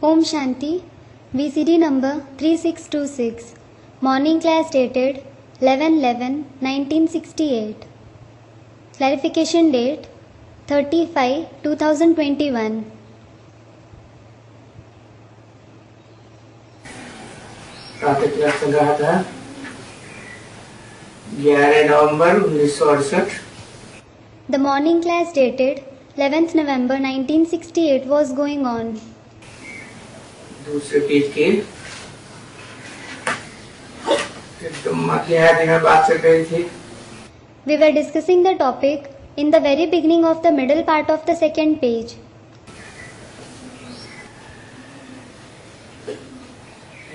Om Shanti, VCD number 3626, morning class dated 11/11/1968. Clarification date 30/5/2021. प्रातः class चल रहा था 11 नवंबर 1968। The morning class dated 11th November 1968 was going on. दूसरे page के एकदम मध्याह्न में बात चल रही थी। We were discussing the topic in the very beginning of the middle part of the second page.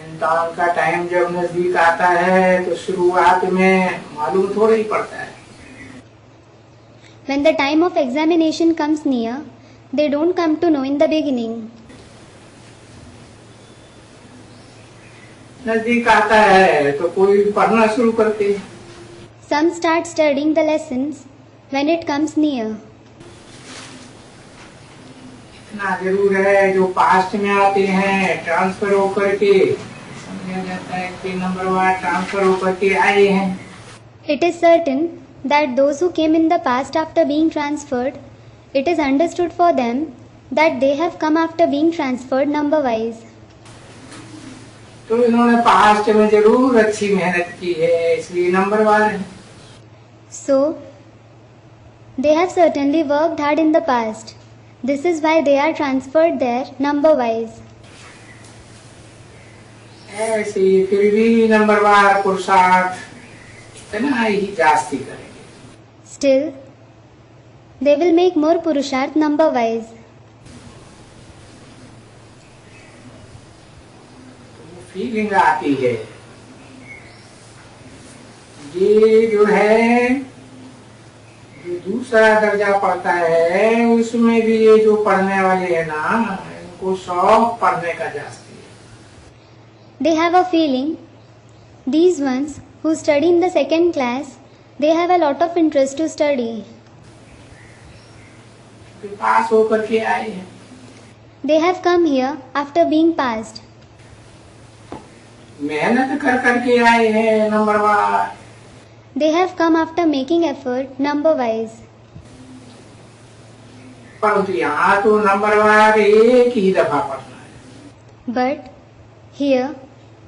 इम्तिहान का टाइम जब नजदीक आता है तो शुरुआत में मालूम थोड़ा ही पड़ता है। When the time of examination comes near, they don't come to know in the beginning. नजदीक आता है तो कोई पढ़ना शुरू करते हैं। Some start studying the lessons when it comes near. इतना जरूर है जो पास्ट में आते हैं ट्रांसफर होकर के समझा जाता है कि नंबर वार ट्रांसफर होकर के आए हैं। It is certain that those who came in the past after being transferred, it is understood for them that they have come after being transferred number wise. तो इन्होंने पास्ट में जरूर अच्छी मेहनत की है इसलिए नंबरवार है। So, they have certainly worked hard in the past. This is why they are transferred there number wise. ऐसे ही फिर भी नंबरवार पुरुषार्थ इतना ही जास्ती करेंगे। Still, they will make more purusharth number wise. Feeling आती है ये जो है जो दूसरा दर्जा पढ़ता है उसमें भी ये जो पढ़ने वाले हैं ना इनको शौक पढ़ने का जास्ती है। They have a feeling, these ones who study in the second class, they have a lot of interest to study. पास होकर के आए हैं। They have come here after being passed. मेहनत कर करके आए हैं नंबरवार। They have come after making effort number wise. परंतु यहाँ तो नंबरवार एक ही दफा पढ़ना है। But here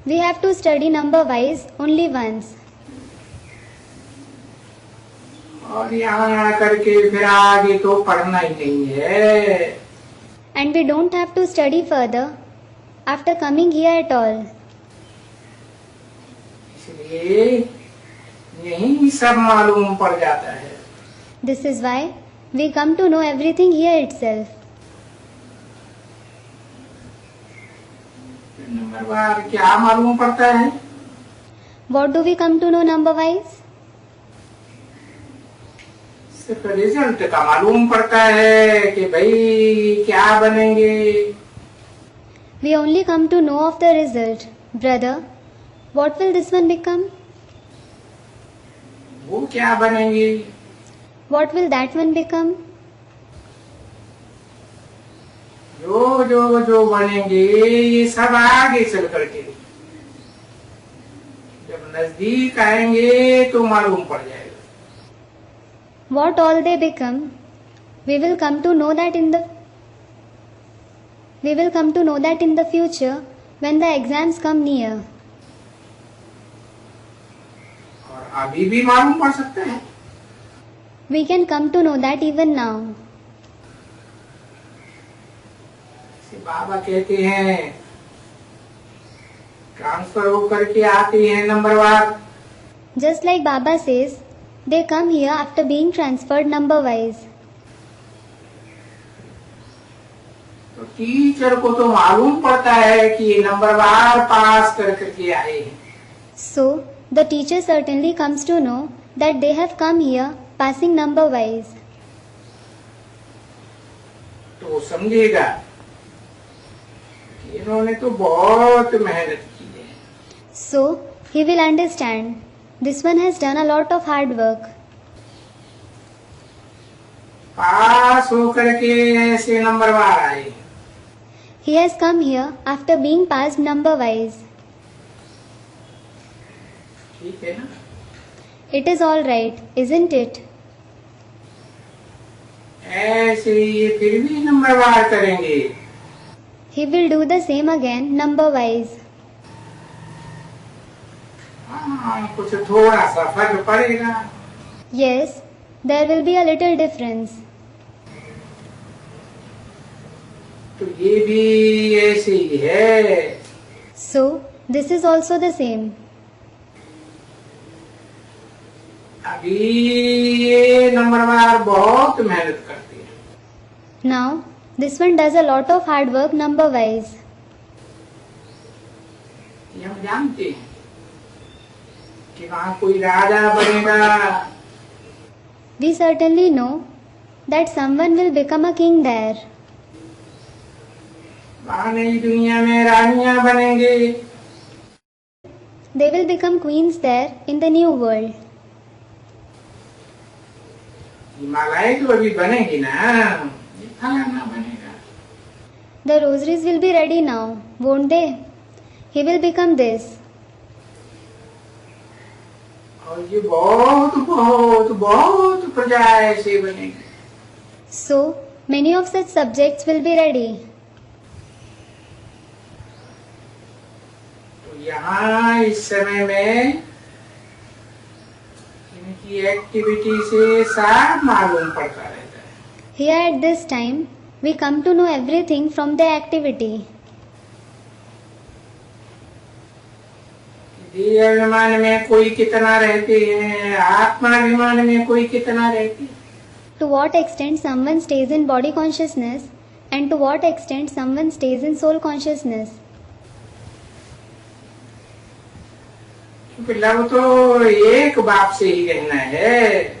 we have to study number wise only once. और यहाँ आकर के फिर आगे तो पढ़ना ही नहीं है। And we don't have to study further after coming here at all. इसलिए यही सब मालूम पड़ जाता है। This is why we come to know everything here itself. नंबरवार क्या मालूम पड़ता है? What do we come to know number wise? सिर्फ रिजल्ट का मालूम पड़ता है कि भाई क्या बनेंगे। We only come to know of the result. Brother, what will this one become? वो क्या बनेंगे? What will that one become? जो बनेंगे ये सब आगे चल करके जब नजदीक आएंगे तो मालूम पड़ जाएगा। What all they become, we will come to know that in the future when the exams come near. और अभी भी मालूम पड़ सकता है। We can come to know that even now. बाबा कहते हैं ट्रांसफर होकर के आते हैं नंबरवार। Just like Baba says, they come here after being transferred number wise. तो टीचर को तो मालूम पड़ता है कि ये नंबरवार पास कर करके आए हैं। So, the teacher certainly comes to know that they have come here passing number wise. तो समझेगा कि इन्होंने तो बहुत मेहनत की है। So, he will understand, this one has done a lot of hard work. पास होकर के ऐसे नंबरवार आए। He has come here after being passed number wise. ठीक है ना? It is all right, isn't it? ऐसे ये फिर भी नंबरवार करेंगे. He will do the same again number wise. हाँ, कुछ थोड़ा सा फर्क पड़ेगा. Yes, there will be a little difference. तो ये भी ऐसे ही है. So, this is also the same. अभी ये नंबरवार बहुत मेहनत करती है. Now, this one does a lot of hard work number wise. ये हम जानते हैं कि वहाँ कोई राजा बनेगा. We certainly know that someone will become a king there. वहाँ नई दुनिया में रानियां बनेंगे. They will become queens there in the new world. Himalaya तो अभी बनेगी ना. ये फलाना बनेगा. The rosaries will be ready now, won't they? He will become this. और ये बहुत बहुत बहुत प्रजा ऐसे बनेगी. So, many of such subjects will be ready. तो यहाँ इस समय में इनकी एक्टिविटी से सब मालूम पड़ता रहता है. Here at this time, we come to know everything from their activity. देहाभिमान में कोई कितना रहते हैं, आत्माभिमान में कोई कितना रहती है. To what extent someone stays in body consciousness and to what extent someone stays in soul consciousness. क्योंकि लव तो एक बाप से ही रहना है.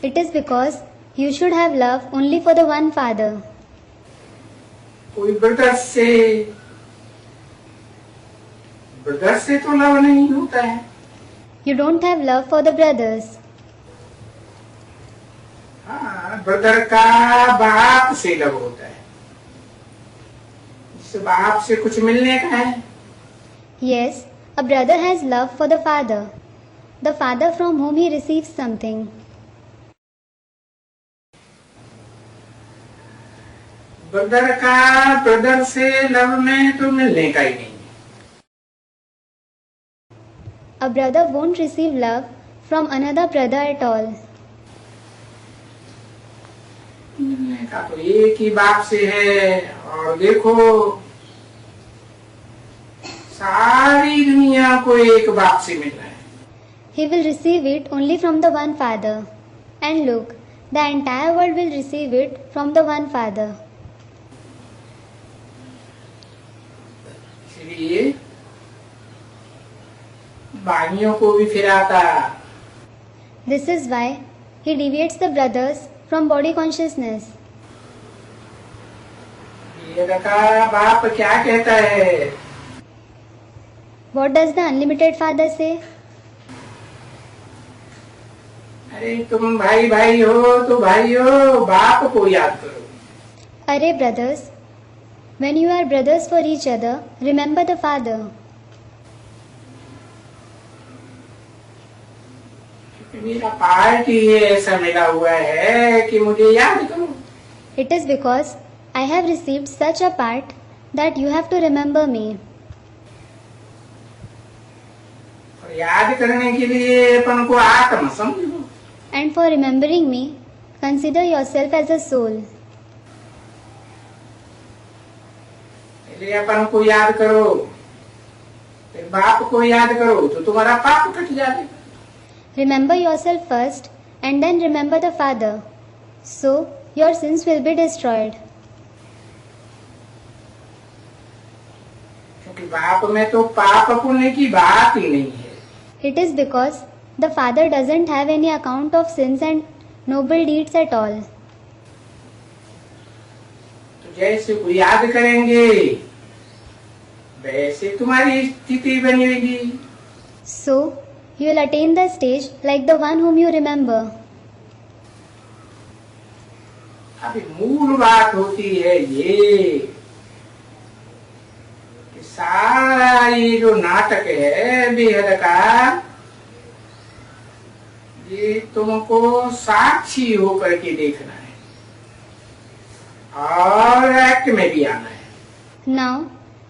It is because you should have love only for the one father. कोई ब्रदर्स से तो लव नहीं होता है. You don't have love for the brothers. हाँ, ब्रदर का बाप से लव होता है. इस बाप से कुछ मिलने का है. Yes, a brother has love for the father from whom he receives something. Brother का ब्रदर से लव में तो मिलने का ही नहीं. A brother won't receive love from another brother at all. मिलने का तो एक ही बाप से है. और देखो सारी दुनिया को एक बाप से मिल रहा है. He will receive it only from the one father. And look, the entire world will receive it from the one father. इसलिए भाइयों को भी फिराता. This is why he deviates the brothers from body consciousness. ये का बाप क्या कहता है? What does the unlimited father say? अरे तुम भाई भाई हो तो भाई हो, बाप को याद करो. Array brothers, when you are brothers for each other, remember the father. मेरा पार्ट ही ऐसा मिला हुआ है कि मुझे याद करो. It is because I have received such a part that you have to remember me. और याद करने के लिए अपन को आत्मा समझो. And for remembering me, consider yourself as a soul. पहले अपन को याद करो, फिर बाप को याद करो तो तुम्हारा पाप कट जाएगा. Remember yourself first and then remember the father. So, your sins will be destroyed. क्योंकि बाप में तो पाप पुण्य की बात ही नहीं है. It is because the father doesn't have any account of sins and noble deeds at all. तो जैसे को याद करेंगे वैसे तुम्हारी स्थिति बनेगी. So, you will attain the stage like the one whom you remember. अभी मूल बात होती है ये सारा ये जो नाटक है बेहद का, ये तुमको साक्षी होकर के देखना है और एक्ट में भी आना है। Now,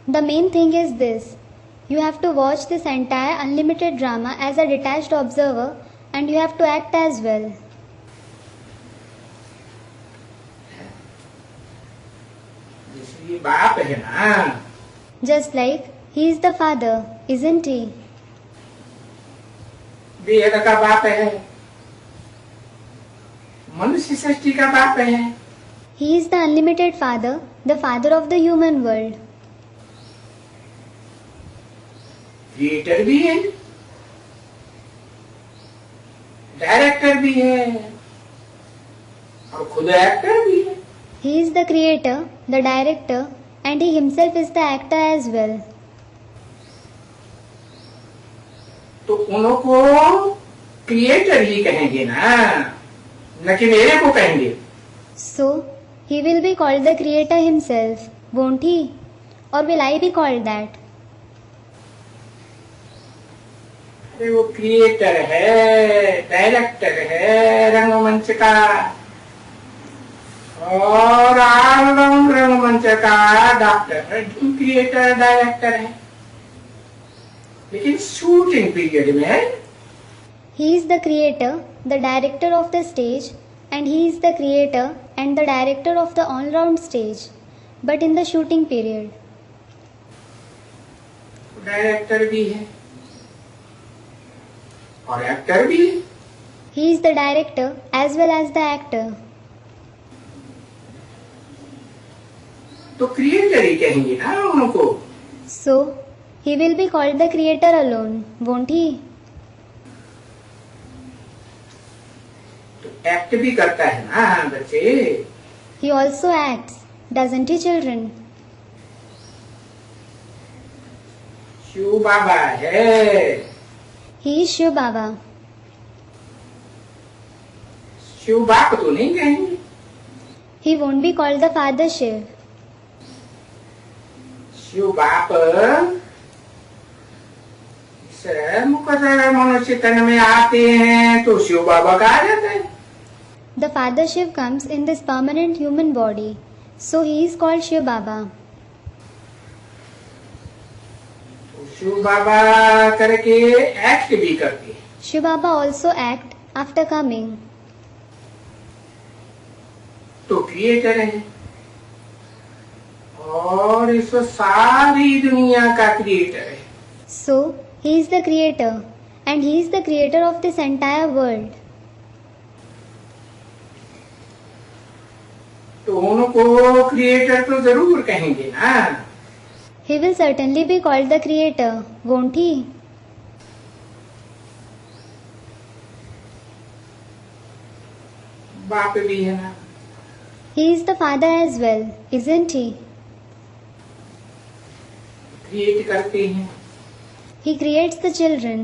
the main thing is this. You have to watch this entire unlimited drama as a detached observer and you have to act as well. जैसे ये बाप है ना, Just like he is the father, isn't he? बेहद का बाप है, मनुष्य सृष्टि का बाप है। He is the unlimited father, the father of the human world. Creator भी है, डायरेक्टर भी है और खुद एक्टर भी है। He is the creator, the director, and he himself is the actor as well. तो उनको क्रिएटर ही कहेंगे ना, न कि मेरे को कहेंगे। So, he will be called the creator himself, won't he? Or will I be called that? अरे वो क्रिएटर है, डायरेक्टर है रंगमंच का, और ऑलराउंड रंगमंच का डॉक्टर है, क्रिएटर डायरेक्टर है। लेकिन शूटिंग पीरियड में He is the creator, the director of the stage, and he is the creator and the director of the all-round stage. But in the shooting period, director भी है और actor भी है। he is the director as well as the actor. तो creator ही कहेंगे ना उनको। So, he will be called the creator alone, won't he? तो एक्ट भी करता है ना बच्चे। He also acts, doesn't he, children? Shiv बाबा है, He is Shiv Baba. Shiv बाप तो नहीं कहेंगे। He won't be called the Father Shiv. Shiv बाप मुकदर मनुष्य तन में आते हैं तो शिव बाबा का आ जाता है। The Father Shiv comes in this permanent human body, so he is called Shiv Baba. तो शिव बाबा करके एक्ट भी करते हैं। Shiv Baba also act after coming. तो क्रिएटर है और इस सारी दुनिया का क्रिएटर है। So, he is the creator and he is the creator of this entire world. तो उनको क्रिएटर तो जरूर कहेंगे ना। He will certainly be called the creator, won't he? बाप भी है ना। He is the father as well, isn't he? Create करते हैं। He creates the children.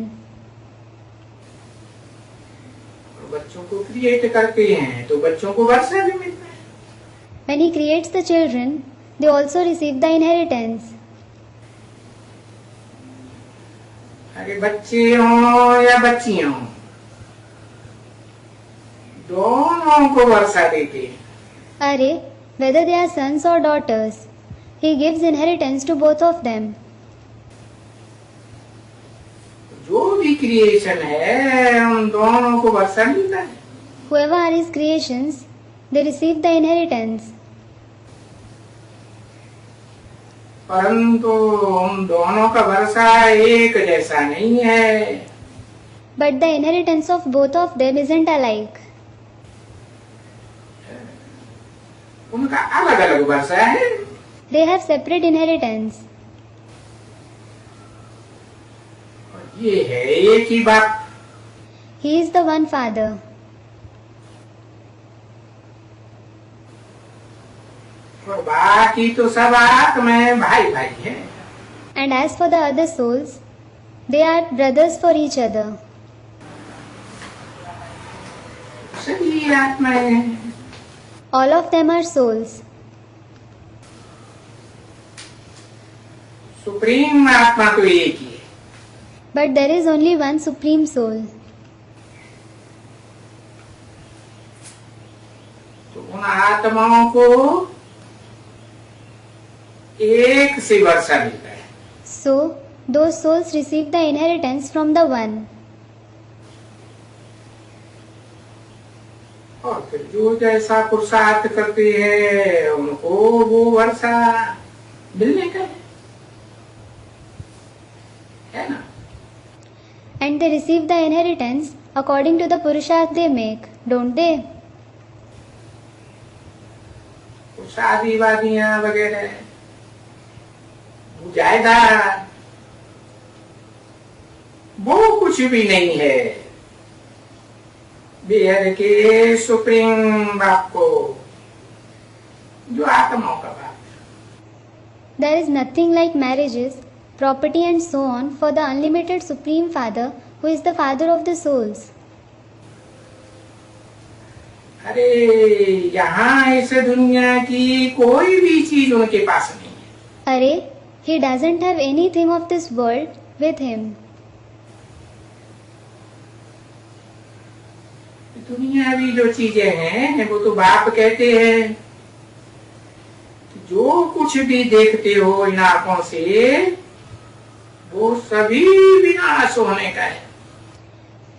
और बच्चों को क्रिएट करते हैं तो बच्चों को वर्षा भी मिलता है। When he creates the children, they also receive the inheritance. अरे बच्चे हों या बच्चियां हों, दोनों को वर्षा देते हैं। Arey, whether they are sons or daughters, he gives inheritance to both of them. जो भी क्रिएशन है उन दोनों को वर्षा मिलता है। Whoever are his creations, they receive the inheritance. परंतु उन दोनों का वर्षा एक जैसा नहीं है। But the inheritance of both of them isn't alike. उनका अलग अलग वर्षा है। They have separate inheritance. और ये है एक ही बात। He is the one father. और बाकी तो सब आत्माएं भाई भाई हैं। And as for the other souls, they are brothers for each other. सभी आत्माएं हैं। All of them are souls. तो सुप्रीम आत्मा तो एक ही है। But there is only one Supreme Soul. तो उन आत्माओं को एक से वर्षा मिलता है। So, those souls receive the inheritance from the One. और फिर जो जैसा पुरुषार्थ करते हैं उनको वो वर्षा मिलने का है ना। And they receive the inheritance according to the Purusharth they make, don't they? शादी वादियां वगैरह जायदाद वो कुछ भी नहीं है बेहद के सुप्रीम बाप को, जो आत्माओं का बाप। There is nothing like marriages, property and so on for the unlimited Supreme Father who is the Father of the souls. अरे यहाँ इस दुनिया की कोई भी चीज उनके पास नहीं है। अरे, he doesn't have anything of this world with him. दुनियावी जो चीजें हैं वो तो बाप कहते हैं कि जो कुछ भी देखते हो इन आंखों से वो सभी विनाश होने का है।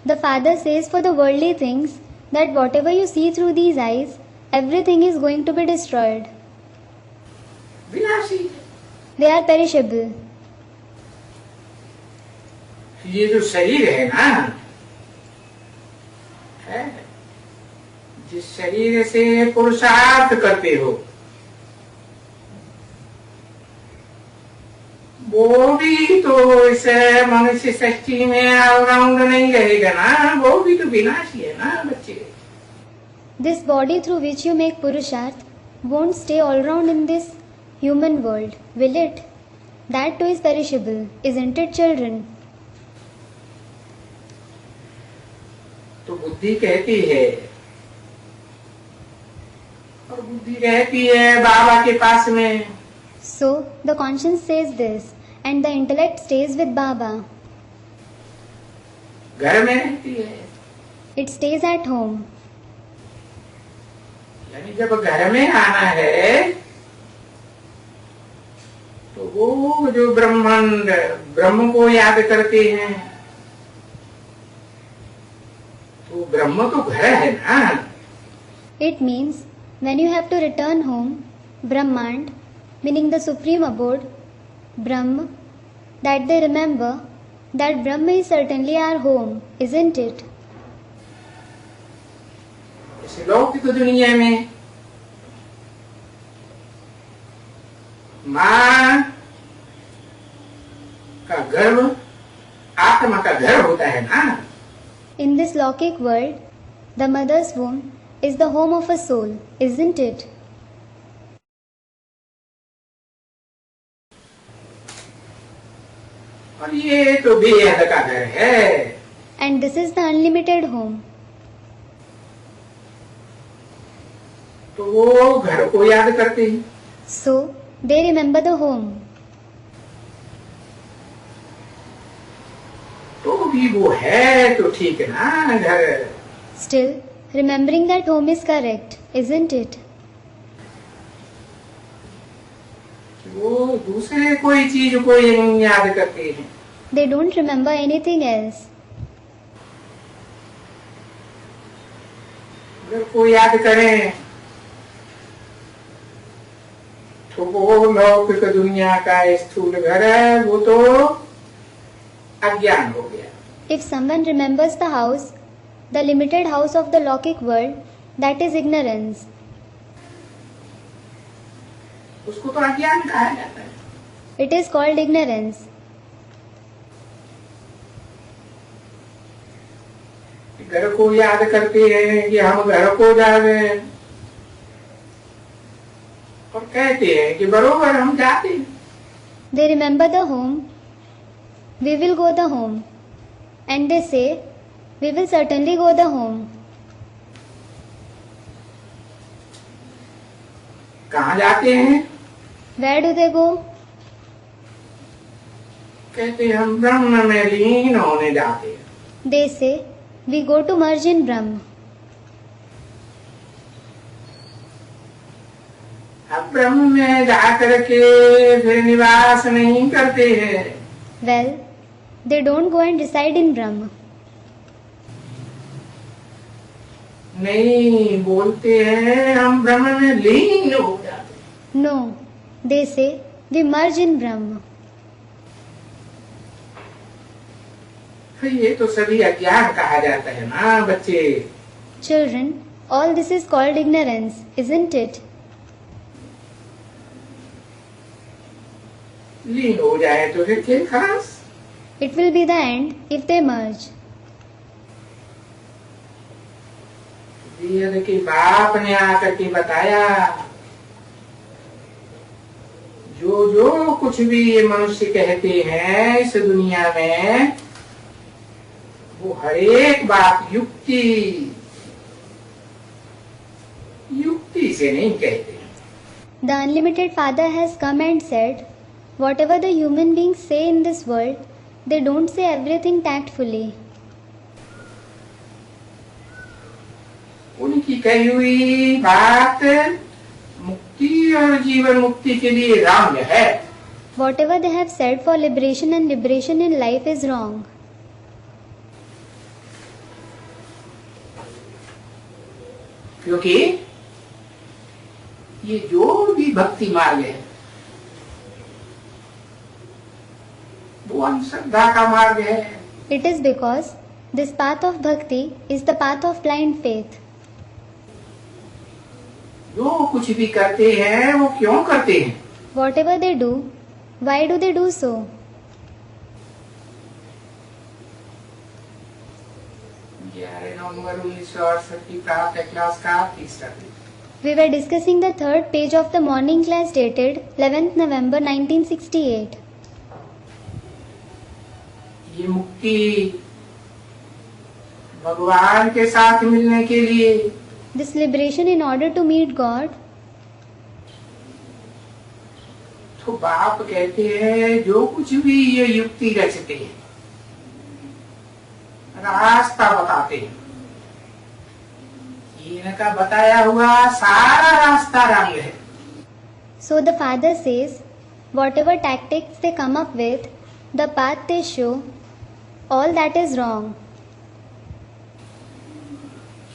The Father says for the worldly things that whatever you see through these eyes, everything is going to be destroyed. विनाशी है। They are perishable. ये जो शरीर है ना है, जिस शरीर से पुरुषार्थ करते हो वो भी तो इस मनुष्य सृष्टि में ऑलराउंड नहीं रहेगा ना, वो भी तो विनाशी है ना बच्चे। This body through which you make Purusharth won't stay all round in this human world, will it? That too is perishable, isn't it, children? तो बुद्धि कहती है और बुद्धि रहती है बाबा के पास में। So, the conscience says this, and the intellect stays with Baba. घर में रहती है, It stays at home. यानी जब घर में आना है तो वो जो ब्रह्मांड ब्रह्म को याद करते हैं, तो ब्रह्म तो घर है ना। It means when you have to return home, Brahmand, meaning the supreme abode, Brahm, that they remember that Brahma is certainly our home, isn't it? इस लौकिक दुनिया में माँ का गर्भ आत्मा का घर होता है ना। In this Lokic world, the mother's womb is the home of a soul, isn't it? और ये तो बेहद का घर है। And this is the unlimited home. तो वो घर को याद करते हैं। So, they remember the home. तो भी वो है तो ठीक है ना घर। Still, remembering that home is correct, isn't it? वो दूसरे कोई चीज को ये नहीं याद करते हैं। They don't remember anything else. घर को याद करें तो वो लौकिक दुनिया का स्थूल घर है, वो तो अज्ञान हो गया। If someone remembers the house, the limited house of the Lokic world, that is ignorance. उसको तो अज्ञान कहा जाता है। It is called ignorance. घर को याद करते हैं कि हम घर को जावे और कहते हैं कि बरोबर हम जाते हैं। They remember the home. We will go the home. And they say, we will certainly go the home. कहाँ जाते हैं? Where do they go? कहते हम ब्रह्म में लीन होने जाते हैं। They say, we go to merge in Brahma. अब ब्रह्म में जाकर के फिर निवास नहीं करते हैं। Well, they don't go and reside in Brahma. नहीं, बोलते हैं हम ब्रह्म में लीन हो जाते हैं। No, they say, we merge in Brahma. ये तो सभी अज्ञान कहा जाता है ना बच्चे। Children, all this is called ignorance, isn't it? लीन हो जाए तो फिर खेल खलास। It will be the end if they merge. वेद के बाप ने आकर के बताया, जो जो कुछ भी ये मनुष्य कहते हैं इस दुनिया में, वो हर एक बात युक्ति से नहीं कहते। The Unlimited Father has come and said, whatever the human beings say in this world, they don't say everything tactfully. उनकी कही हुई बात मुक्ति और जीवन मुक्ति के लिए रंग है। Whatever they have said for liberation and liberation in life is wrong. क्योंकि ये जो भी भक्ति मार्ग है वो अंधश्रद्धा का मार्ग है। It is because this path of bhakti is the path of blind faith. जो कुछ भी करते हैं वो क्यों करते हैं? Whatever they do, why do they do so? नवंबर 1968 की प्रातः क्लास का तीसरा दिन। We were discussing the third page of the morning class dated 11th November 1968. ये मुक्ति भगवान के साथ मिलने के लिए, This liberation in order to meet God. तो बाप कहते हैं जो कुछ भी ये युक्ति रचते हैं, रास्ता बताते हैं, इनका बताया हुआ सारा रास्ता रंग है। So the Father says, whatever tactics they come up with, the path they show, all that is wrong.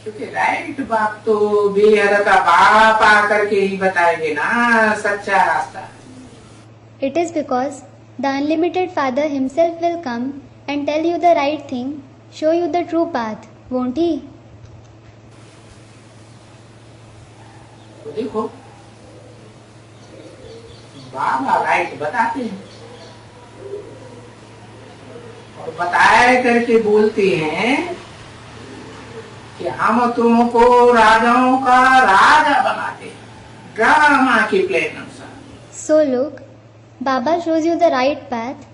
क्योंकि राइट बाप तो बेहद का बाप आकर के ही बताएंगे ना सच्चा रास्ता। It is because the Unlimited Father himself will come and tell you the right thing, show you the true path, won't he? तो देखो बाबा राइट बताते हैं और बताए करके बोलते हैं कि हम तुमको राजाओं का राजा बनाते हैं, ड्रामा के प्लान अनुसार। So look, Baba shows you the right path,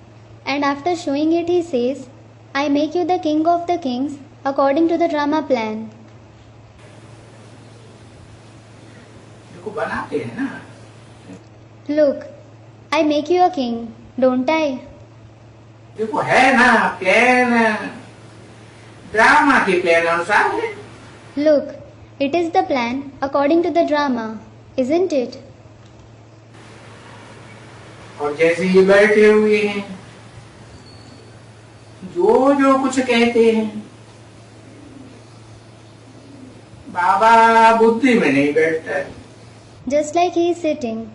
and after showing it he says, I make you the king of the kings according to the drama plan. देखो बनाते हैं ना। Look, I make you a king, don't I? देखो है ना plan, drama के plan अनुसार है। Look, it is the plan according to the drama, isn't it? और जैसे ये बैठे हुए हैं, जो जो कुछ कहते हैं, बाबा बुद्धि में नहीं बैठता है। Just like he is sitting,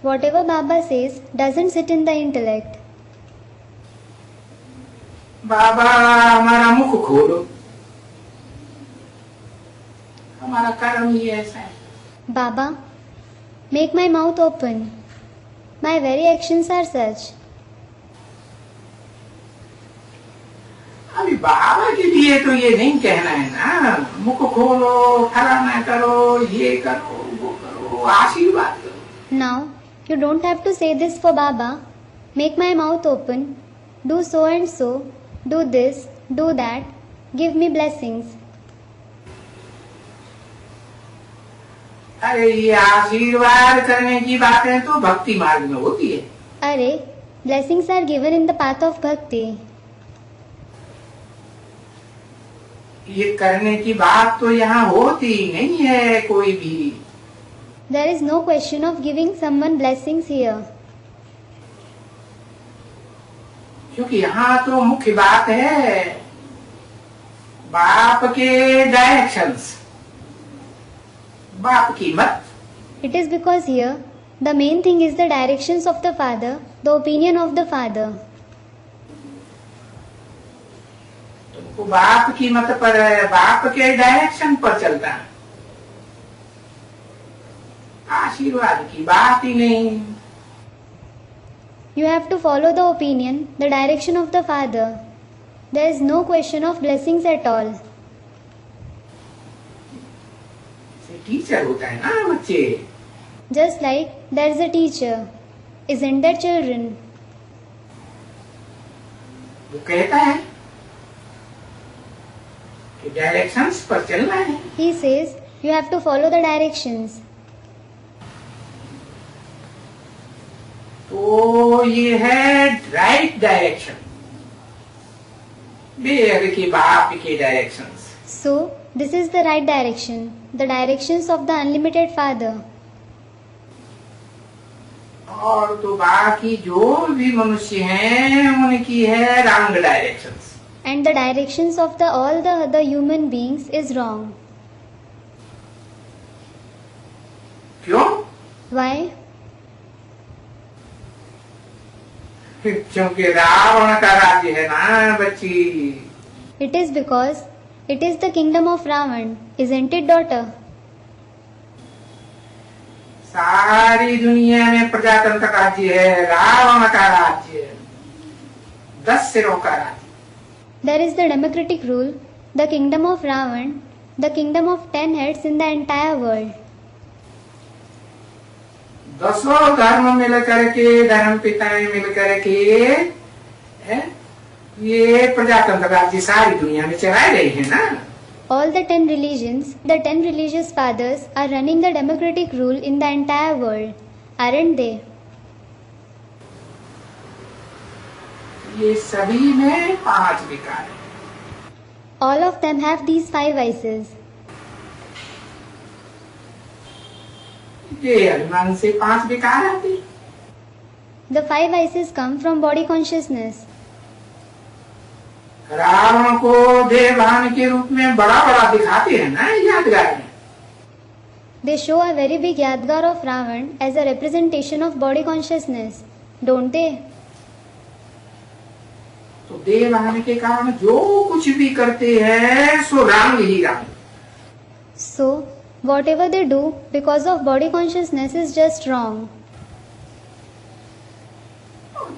whatever Baba says doesn't sit in the intellect. बाबा हमारा मुख खोलो, हमारा कर्म ही ऐसा है। Baba, make my mouth open. My very actions are such. अभी बाबा के लिए तो ये नहीं कहना है ना, मुख खोलो, फलाना करो, ये करो, वो करो, आशीर्वाद करो। Now, you don't have to say this for Baba. Make my mouth open. Do so and so. Do this. Do that. Give me blessings. अरे ये आशीर्वाद करने की बातें तो भक्ति मार्ग में होती है। Arey, blessings are given in the path of bhakti. ये करने की बात तो यहाँ होती नहीं है कोई भी। There is no question of giving someone blessings here. क्योंकि यहाँ तो मुख्य बात है बाप के डायरेक्शंस, बाप की मत। It is because here the main thing is the directions of the father, the opinion of the father. तुमको बाप की मत पर, बाप के डायरेक्शन पर चलता है, आशीर्वाद की बात ही नहीं। You have to follow the opinion, the direction of the father. There is no question of blessings at all. Teacher होता है ना बच्चे, Just like there is a teacher, isn't there children? वो कहता है कि डायरेक्शंस पर चलना है। He says you have to follow the directions. तो ये है राइट डायरेक्शन, बेहद की बाप के directions. So this is the right direction, the directions of the unlimited father. और तो बाकी जो भी मनुष्य हैं उनकी है wrong directions. And the directions of all the other human beings is wrong. क्यों? Why? क्योंकि रावण का राज्य है ना बच्ची। It is because it is the kingdom of Ravan, isn't it, daughter? सारी दुनिया में प्रजातंत्र राज्य है, रावण का राज्य है, 10 सिरों का राज्य। There is the democratic rule, the kingdom of Ravan, the kingdom of 10 heads in the entire world. 10 धर्म मिल करके, धर्म पिताएं मिल करके ये प्रजातंत्र राज्य सारी दुनिया में चलाए रही है ना। All the 10 religions, the 10 religious fathers are running the democratic rule in the entire world, aren't they? ये सभी में 5 विकार है। All of them have these 5 vices. ये अभिमान से 5 विकार आते। The 5 vices come from body consciousness. Ravan को देवभान के रूप में बड़ा बड़ा दिखाते हैं ना यादगार में। They show a very big Yadgar of Ravan as a representation of body consciousness, don't they? तो देवभान के कारण जो कुछ भी करते हैं सो रंग ही रंग। So, whatever they do because of body consciousness is just wrong.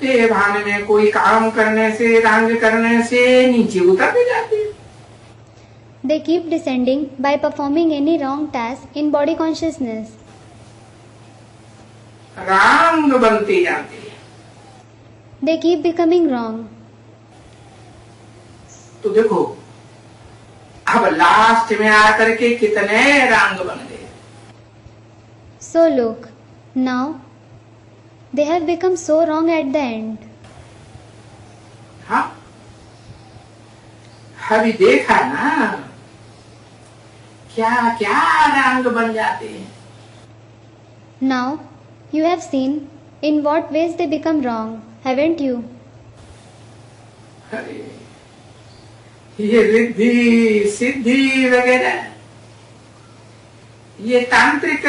देवभान में कोई काम करने से, रंग करने से नीचे उतरते जाते हैं। They keep descending by performing any wrong task in body consciousness. रंग बनते जाते हैं। They keep becoming wrong. तो देखो अब लास्ट में आकर के कितने रंग बन गए। So look, now they have become so wrong at the end. हाँ, अभी देखा ना क्या क्या रंग बन जाते हैं। Now you have seen in what ways they become wrong, haven't you? अरे ये रिद्धि सिद्धि वगैरह, ये तांत्रिक,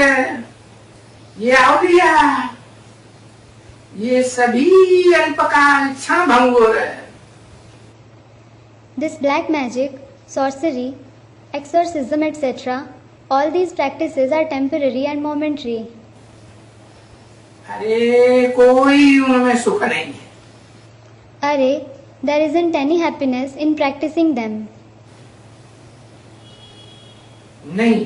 ये औलिया, ये सभी अल्पकाल क्षण भंगुर है। This black magic, sorcery, exorcism, etc., all these practices are temporary and momentary. अरे कोई उनमें सुख नहीं है। Arey, there isn't any happiness in practicing them. नहीं,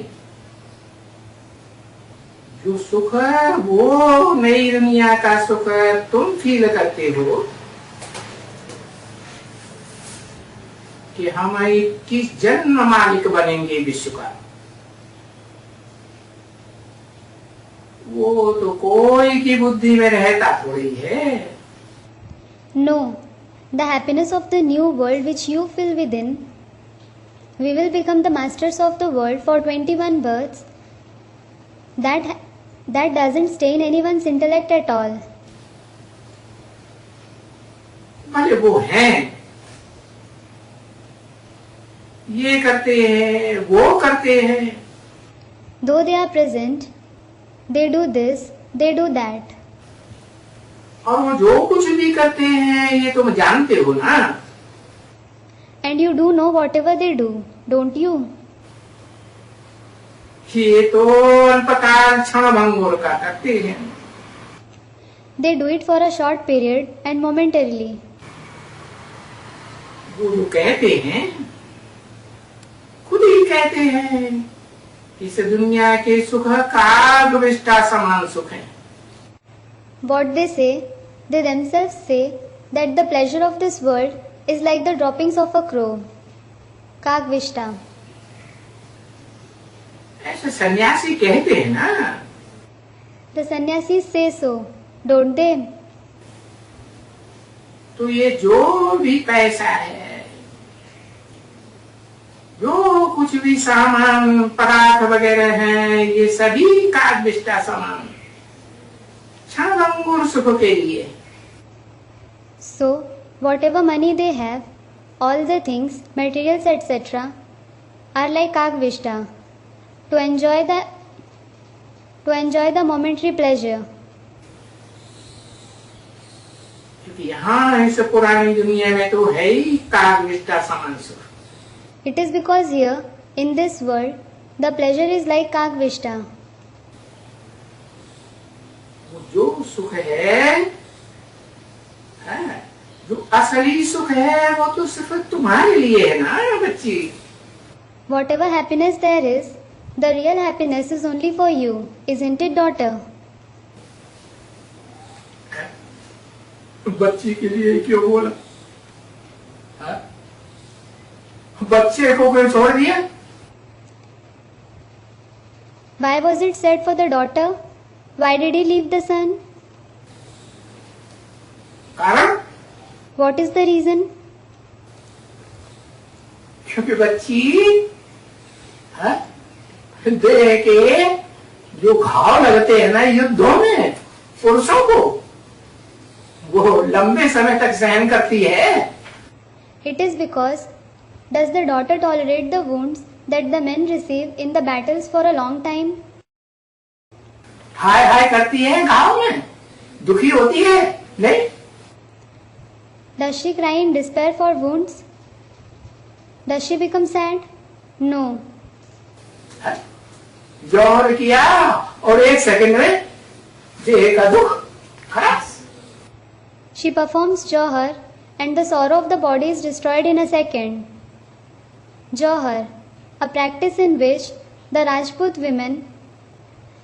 जो सुख है वो नई दुनिया का सुख तुम फील करते हो कि हम 21 जन्म मालिक बनेंगे विश्व का। वो तो कोई की बुद्धि में रहता थोड़ी है। No, the happiness of the new world which you feel within. We will become the masters of the world for 21 births. That doesn't stain anyone's intellect at all. भले वो हैं, ये करते हैं, वो करते हैं. Though they are present, they do this, they do that. और वो जो कुछ भी करते हैं ये तुम जानते हो ना. And you do know whatever they do, don't you? ये तो अल्पकाल क्षण भंगुर का करते हैं. They do it for a short period and momentarily. वो जो कहते हैं, खुद ही कहते हैं, इस दुनिया के सुख कागविष्टा समान सुख है. What they say, they themselves say that the pleasure of this world is like the droppings of a crow. Kagvishta. ऐसे सन्यासी कहते हैं ना. The sannyasis say so, don't they? तो ये जो भी पैसा है, जो कुछ भी सामान पदार्थ वगैरह हैं, ये सभी कागविष्टा समान क्षणभंगुर सुख के लिए. So, whatever money they have, all the things, materials, etc., are like Kagvishta, to enjoy the momentary pleasure. क्योंकि यहाँ इस पुरानी दुनिया में तो है ही कागविष्टा समान सुख. It is because here, in this world, the pleasure is like Kagvishta. वो जो सुख है, जो असली सुख है, वो तो सिर्फ तुम्हारे लिए है ना बच्ची. Whatever happiness there is, the real happiness is only for you, isn't it, daughter? बच्ची के लिए क्यों बोला? बच्चे को कोई छोड़ दिया? Why was it said for the daughter? Why did he leave the son? कारण? What is the reason? क्योंकि बच्ची देह के जो घाव लगते हैं ना युद्धों में पुरुषों को, वो लंबे समय तक सहन करती है. It is because does the daughter tolerate the wounds that the men receive in the battles for a long time? हाय हाय करती है घाव में, दुखी होती है नहीं? Does she cry in despair for wounds? Does she become sad? No. जौहर किया और एक सेकंड में देह का दुख खलास. She performs Johar and the sorrow of the body is destroyed in a second. Johar, a practice in which the Rajput women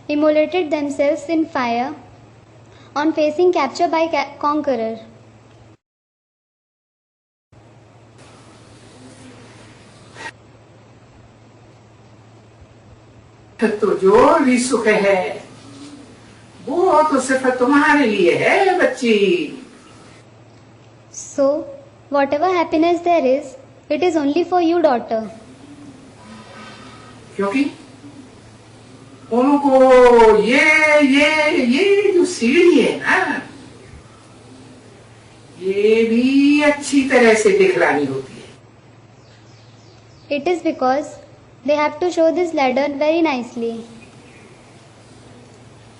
immolated themselves in fire on facing capture by conqueror. तो जो भी सुख है वो तो सिर्फ तुम्हारे लिए है बच्ची. So, whatever happiness there is, it is only for you, daughter. क्योंकि उनको ये जो सीढ़ी है ना, ये भी अच्छी तरह से दिखलानी होती है. It is because they have to show this ladder very nicely.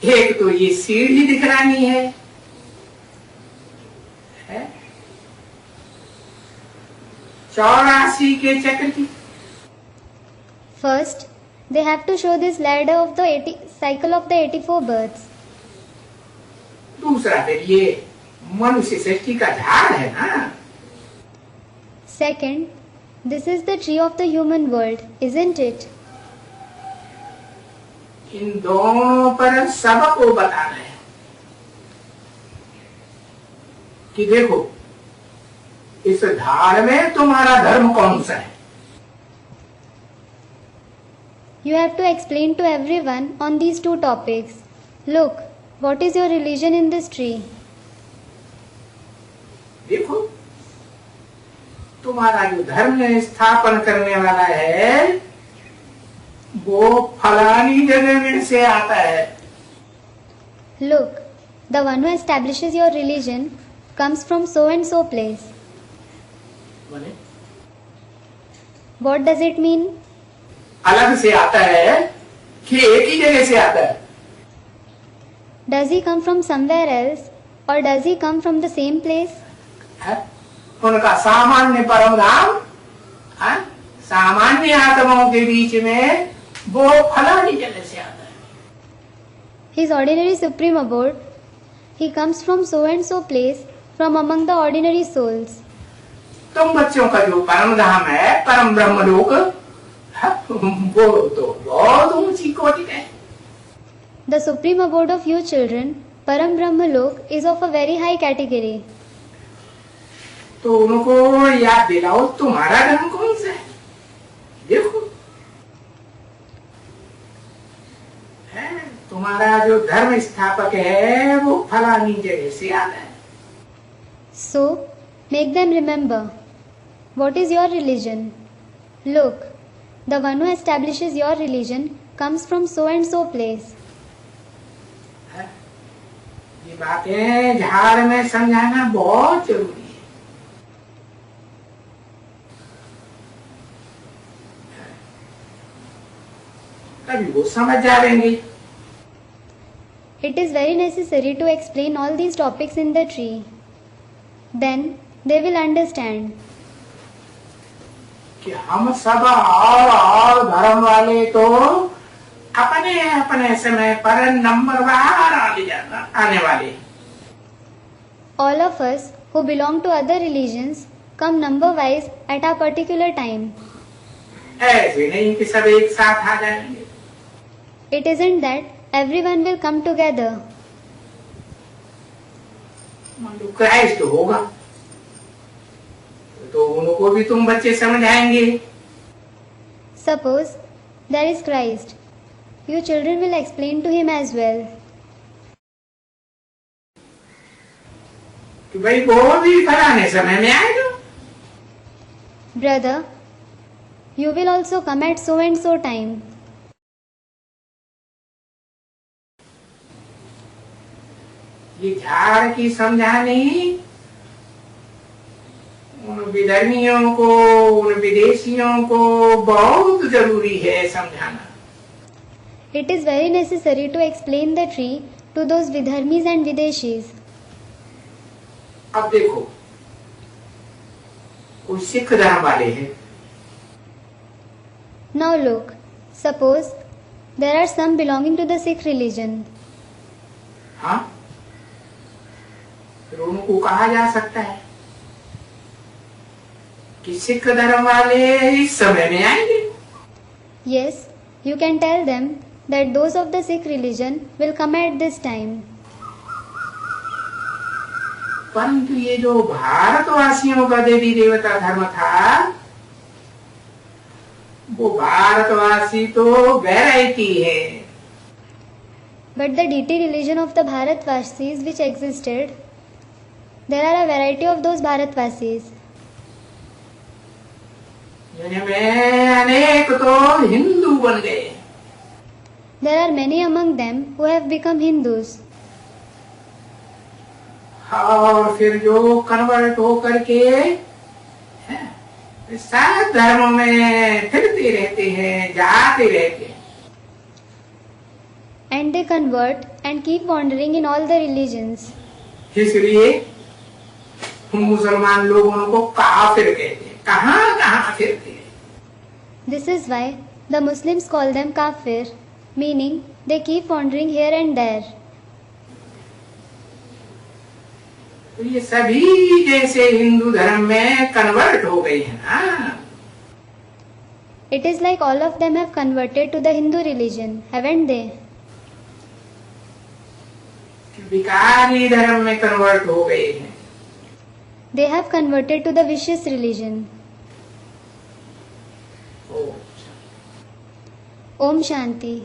एक तो ये सीढ़ी दिखलानी है, 84 के चक्र की. First, they have to show this ladder of the cycle of the 84 births. दूसरा फिर ये मनुष्य सृष्टि का झाड़ है ना. Second, this is the tree of the human world, isn't it? इन दोनों पर सबको बताना है कि देखो इस धार में तुम्हारा धर्म कौन सा है. You have to explain to everyone on these two topics. Look, what is your religion in this tree? देखो तुम्हारा जो धर्म स्थापन करने वाला है वो फलानी जगह में से आता है। Look, the one who establishes your religion comes from so and so place. माने What does it mean? अलग से आता है कि एक ही जगह से आता है? Does he come from somewhere else or does he come from the same place? है? उनका सामान्य परम धाम, है? सामान्य आत्माओं के बीच में वो फलानी जगह से आता है। His ordinary supreme abode, he comes from so and so place from among the ordinary souls. तुम बच्चों का जो परम धाम है, परम ब्रह्म लोक, वो तो बहुत ऊंची कोटि है। The supreme abode of you children, Param Brahma Lok, is of a very high category. तो उनको याद दिलाओ तुम्हारा धर्म कौन सा है। देखो है तुम्हारा जो धर्म स्थापक है वो फलानी जगह से आता है। So, make them remember. What is your religion? Look, the one who establishes your religion comes from so and so place. ये बातें झाड़ में समझाना बहुत जरूरी है। कभी वो समझ जाएंगे। It is very necessary to explain all these topics in the tree. Then they will understand. कि हम सब और धर्म वाले तो अपने अपने समय पर नंबरवार आने वाले। All of us who belong to other religions come number wise at a particular time. ऐसे नहीं कि सब एक साथ आ जाएंगे। It isn't that everyone will come together. मान लो क्राइस्ट होगा तो उनको भी तुम बच्चे समझाएंगे। Suppose there is Christ. You children will explain to him as well. कि भाई वो भी फलाने समय में आएगा। Brother, you will also come at so and so time. ये झाड़ की समझानी उन विधर्मियों को, उन विदेशियों को बहुत जरूरी है समझाना। It is very necessary to explain the tree to those Vidharmis and Videshis. अब देखो कोई सिख धर्म वाले हैं। Now look, suppose there are some belonging to the Sikh religion. हाँ फिर उनको कहा जा सकता है कि सिख धर्म वाले इस समय में आएंगे। Yes, you can tell them that those of the Sikh religion will come at this time. परंतु ये जो भारतवासियों का देवी देवता धर्म था वो भारतवासी तो वैरायटी है। But the deity religion of the Bharatvasis which existed, there are a variety of those Bharatvasis. जिनमें अनेक तो हिंदू बन गए। There are many among them who have become Hindus. और फिर जो कन्वर्ट होकर के सब धर्मों में फिरते रहते हैं, जाते रहते हैं। And they convert and keep wandering in all the religions. इसलिए मुसलमान लोग उनको काफिर कहते हैं, कहाँ कहाँ फिरते हैं। This is why the Muslims call them kafir, meaning they keep wandering here and there. तो ये सभी जैसे हिंदू धर्म में कन्वर्ट हो गए हैं ना। It is like all of them have converted to the Hindu religion, haven't they? विकारी धर्म में कन्वर्ट हो गए हैं। They have converted to the vicious religion. Om Shanti.